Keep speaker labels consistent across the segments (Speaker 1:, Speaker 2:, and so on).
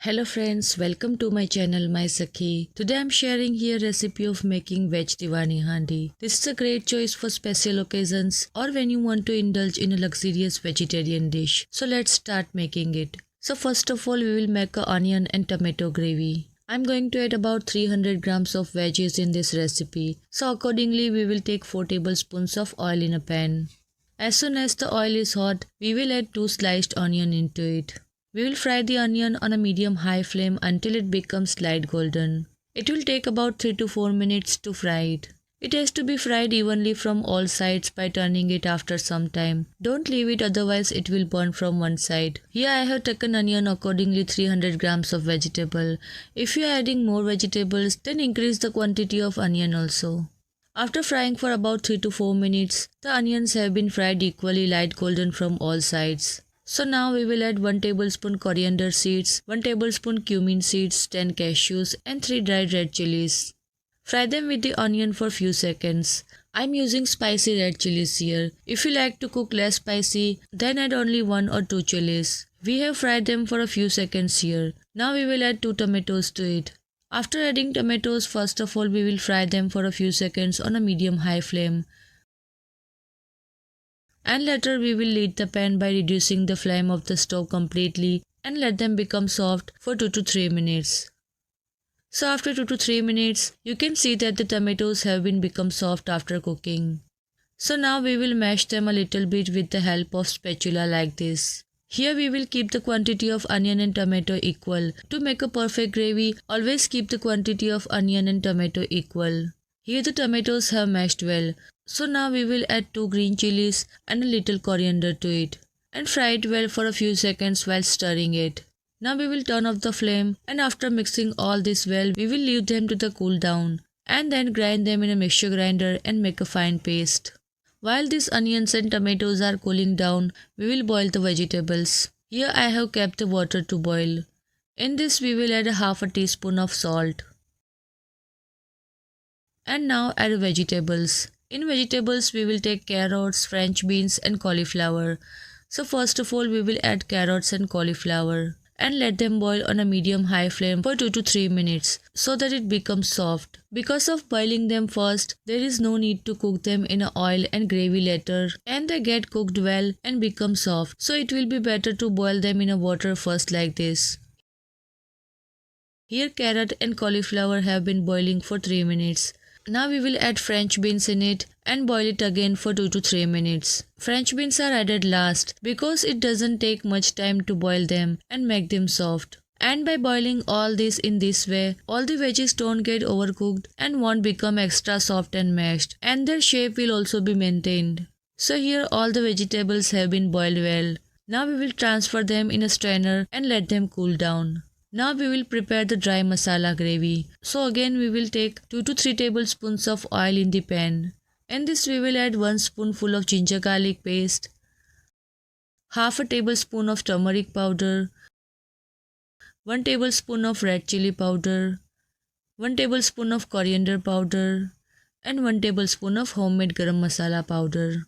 Speaker 1: Hello friends, welcome to my channel MySakhi. Today I am sharing here recipe of making Veg Diwani Handi. This is a great choice for special occasions or when you want to indulge in a luxurious vegetarian dish. So let's start making it. So first of all we will make a onion and tomato gravy. I am going to add about 300 grams of veggies in this recipe. So accordingly we will take 4 tablespoons of oil in a pan. As soon as the oil is hot, we will add 2 sliced onion into it. We will fry the onion on a medium-high flame until it becomes light golden. It will take about 3 to 4 minutes to fry it. It has to be fried evenly from all sides by turning it after some time. Don't leave it, otherwise it will burn from one side. Here I have taken onion accordingly 300 grams of vegetable. If you are adding more vegetables, then increase the quantity of onion also. After frying for about 3 to 4 minutes, the onions have been fried equally light golden from all sides. So now we will add 1 tablespoon coriander seeds, 1 tablespoon cumin seeds, 10 cashews and 3 dried red chilies. Fry them with the onion for few seconds. I am using spicy red chilies here. If you like to cook less spicy, then add only 1 or 2 chilies. We have fried them for a few seconds here. Now we will add 2 tomatoes to it. After adding tomatoes, first of all we will fry them for a few seconds on a medium-high flame. And later we will heat the pan by reducing the flame of the stove completely and let them become soft for 2 to 3 minutes. So after 2 to 3 minutes, you can see that the tomatoes have become soft after cooking. So now we will mash them a little bit with the help of spatula like this. Here we will keep the quantity of onion and tomato equal. To make a perfect gravy, always keep the quantity of onion and tomato equal. Here the tomatoes have mashed well. So now we will add 2 green chilies and a little coriander to it and fry it well for a few seconds while stirring it. Now we will turn off the flame and after mixing all this well, we will leave them to cool down and then grind them in a mixture grinder and make a fine paste. While these onions and tomatoes are cooling down, we will boil the vegetables. Here I have kept the water to boil. In this we will add half a teaspoon of salt. And now add vegetables. In vegetables we will take carrots, French beans and cauliflower. So first of all we will add carrots and cauliflower and let them boil on a medium-high flame for 2 to 3 minutes so that it becomes soft. Because of boiling them first, there is no need to cook them in oil and gravy later and they get cooked well and become soft. So it will be better to boil them in water first like this. Here carrot and cauliflower have been boiling for 3 minutes. Now we will add French beans in it and boil it again for 2 to 3 minutes. French beans are added last because it doesn't take much time to boil them and make them soft. And by boiling all this in this way, all the veggies don't get overcooked and won't become extra soft and mashed, and their shape will also be maintained. So here all the vegetables have been boiled well. Now we will transfer them in a strainer and let them cool down. Now we will prepare the dry masala gravy. So again we will take 2 to 3 tablespoons of oil in the pan. In this we will add 1 spoonful of ginger garlic paste, half a tablespoon of turmeric powder, 1 tablespoon of red chili powder, 1 tablespoon of coriander powder and 1 tablespoon of homemade garam masala powder.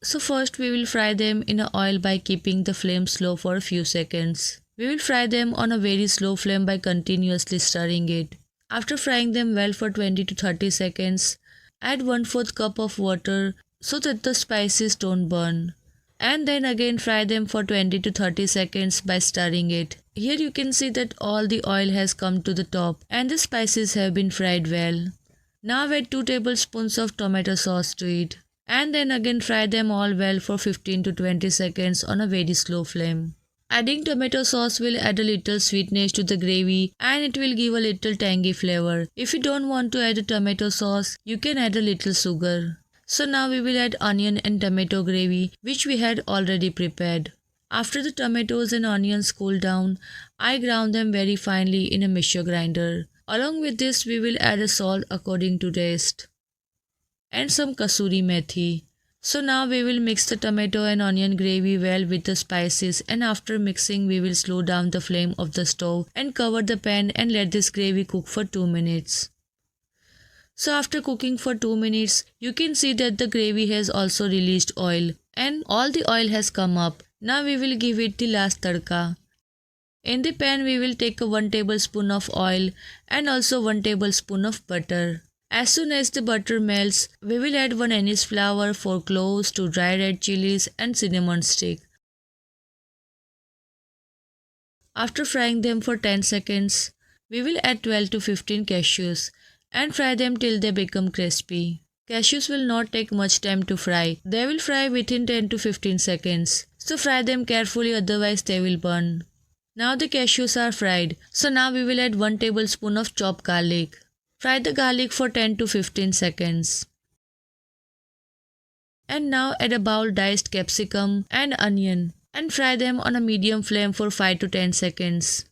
Speaker 1: So first we will fry them in oil by keeping the flame slow for a few seconds. We will fry them on a very slow flame by continuously stirring it. After frying them well for 20 to 30 seconds, add 1/4 cup of water so that the spices don't burn. And then again fry them for 20 to 30 seconds by stirring it. Here you can see that all the oil has come to the top and the spices have been fried well. Now add 2 tablespoons of tomato sauce to it. And then again fry them all well for 15 to 20 seconds on a very slow flame. Adding tomato sauce will add a little sweetness to the gravy and it will give a little tangy flavor. If you don't want to add a tomato sauce, you can add a little sugar. So now we will add onion and tomato gravy which we had already prepared. After the tomatoes and onions cool down, I ground them very finely in a mixture grinder. Along with this we will add a salt according to taste and some kasuri methi. So now we will mix the tomato and onion gravy well with the spices, and after mixing we will slow down the flame of the stove and cover the pan and let this gravy cook for 2 minutes. So after cooking for 2 minutes, you can see that the gravy has also released oil and all the oil has come up. Now we will give it the last tadka. In the pan we will take a 1 tablespoon of oil and also 1 tablespoon of butter. As soon as the butter melts, we will add 1 anise flower, 4 cloves, 2 dry red chilies and cinnamon stick. After frying them for 10 seconds, we will add 12 to 15 cashews and fry them till they become crispy. Cashews will not take much time to fry. They will fry within 10 to 15 seconds. So fry them carefully, otherwise they will burn. Now the cashews are fried. So now we will add 1 tablespoon of chopped garlic. Fry the garlic for 10 to 15 seconds. And now add a bowl diced capsicum and onion and fry them on a medium flame for 5 to 10 seconds.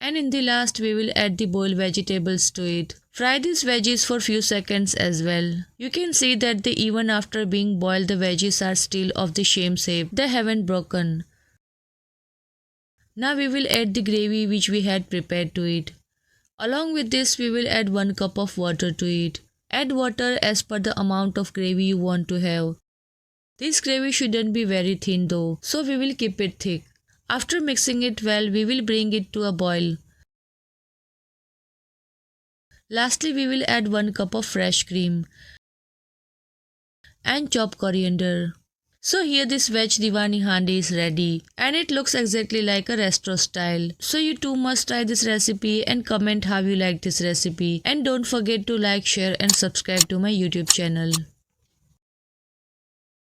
Speaker 1: And in the last we will add the boiled vegetables to it. Fry these veggies for few seconds as well. You can see that even after being boiled the veggies are still of the same shape. They haven't broken. Now we will add the gravy which we had prepared to it. Along with this we will add 1 cup of water to it. Add water as per the amount of gravy you want to have. This gravy shouldn't be very thin though, so we will keep it thick. After mixing it well, we will bring it to a boil. Lastly, we will add 1 cup of fresh cream and chopped coriander. So here this Veg Diwani Handi is ready and it looks exactly like a restaurant style. So you too must try this recipe and comment how you like this recipe. And don't forget to like, share and subscribe to my YouTube channel.